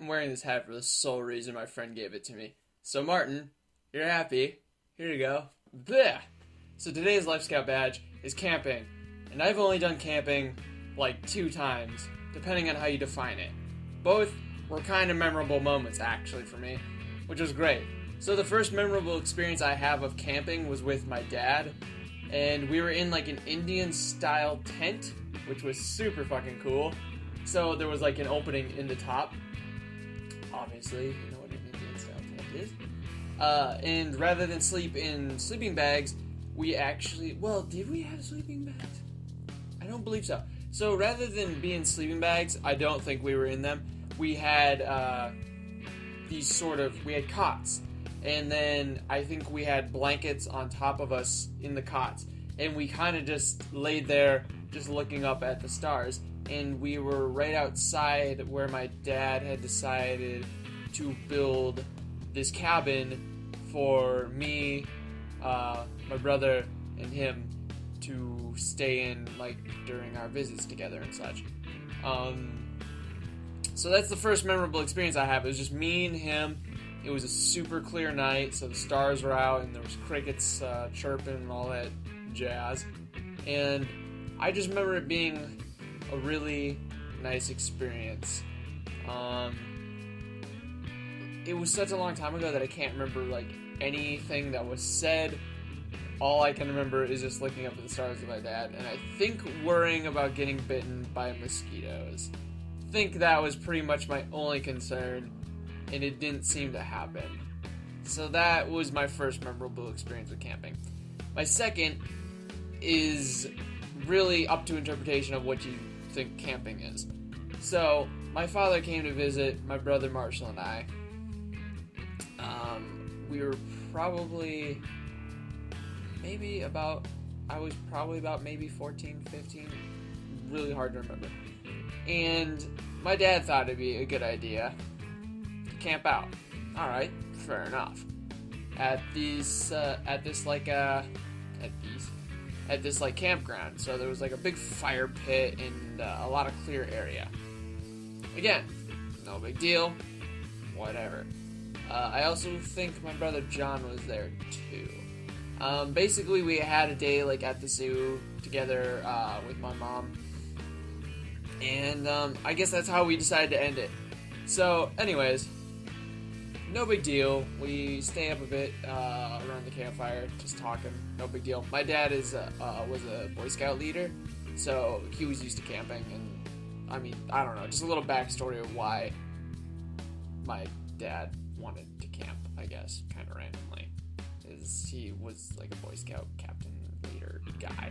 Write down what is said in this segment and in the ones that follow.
wearing this hat for the sole reason my friend gave it to me. So Martin, you're happy. Here you go. Blech. So today's Life Scout badge is camping. And I've only done camping like 2 times, depending on how you define it. Both were kind of memorable moments actually for me, which was great. So the first memorable experience I have of camping was with my dad. And we were in like an Indian style tent, which was super fucking cool. So there was like an opening in the top. Obviously, you know what an Indian style tent is. And rather than sleep in sleeping bags, we actually, well, did we have sleeping bags? I don't believe so. So rather than be in sleeping bags, I don't think we were in them. We had we had cots. And then I think we had blankets on top of us in the cots. And we kind of just laid there, just looking up at the stars. And we were right outside where my dad had decided to build this cabin for me, my brother, and him to stay in, like, during our visits together and such. So that's the first memorable experience I have. It was just me and him. It was a super clear night, so the stars were out, and there was crickets chirping and all that jazz. And I just remember it being a really nice experience. It was such a long time ago that I can't remember like anything that was said. All I can remember is just looking up at the stars with my dad, and I think worrying about getting bitten by mosquitoes. I think that was pretty much my only concern, and it didn't seem to happen. So that was my first memorable experience with camping. My second is really up to interpretation of what you think camping is. So, my father came to visit my brother Marshall and I. We were probably I was probably about maybe 14, 15, really hard to remember. And my dad thought it'd be a good idea to camp out. Alright, fair enough. At this campground. So there was like a big fire pit and a lot of clear area. Again, no big deal. Whatever. I also think my brother John was there too. Basically, we had a day like at the zoo together with my mom. And I guess that's how we decided to end it. So, anyways, no big deal. We stay up a bit around the campfire, just talking. No big deal. My dad was a Boy Scout leader, so he was used to camping. And I mean, I don't know, just a little backstory of why my dad wanted to camp. I guess kind of randomly, is he was like a Boy Scout captain leader guy.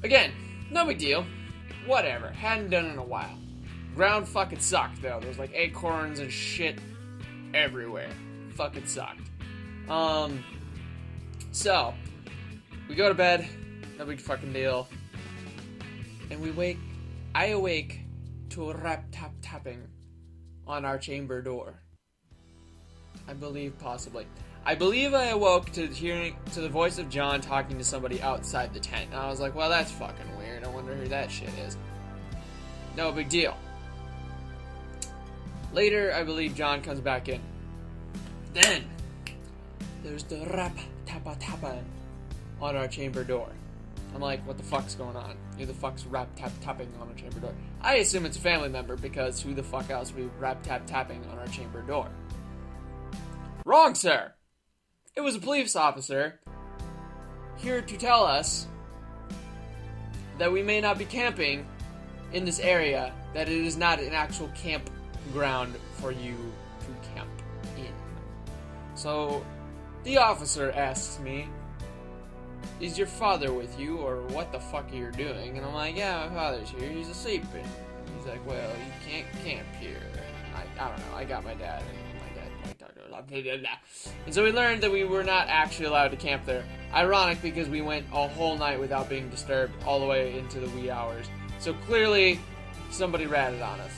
Again, no big deal. Whatever. Hadn't done it in a while. Ground fucking sucked though. There was like acorns and shit everywhere. Fucking sucked. So we go to bed, no big fucking deal. And I awake to a rap tap tapping on our chamber door. I believe I awoke to the voice of John talking to somebody outside the tent. And I was like, well, that's fucking weird. I wonder who that shit is. No big deal. Later, I believe John comes back in. Then, there's the rap tappa tappa on our chamber door. I'm like, what the fuck's going on? Who the fuck's rap tap tapping on our chamber door? I assume it's a family member, because who the fuck else would be rap tap tapping on our chamber door? Wrong, sir! It was a police officer here to tell us that we may not be camping in this area, that it is not an actual campground for you to camp in. So, the officer asks me, is your father with you, or what the fuck are you doing? And I'm like, yeah, my father's here, he's asleep. And he's like, well, you can't camp here. And I don't know, I got my dad, and my dad talked to us. And so we learned that we were not actually allowed to camp there. Ironic, because we went a whole night without being disturbed all the way into the wee hours. So clearly, somebody ratted on us.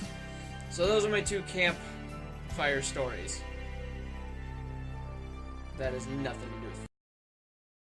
So those are my 2 campfire stories. That is nothing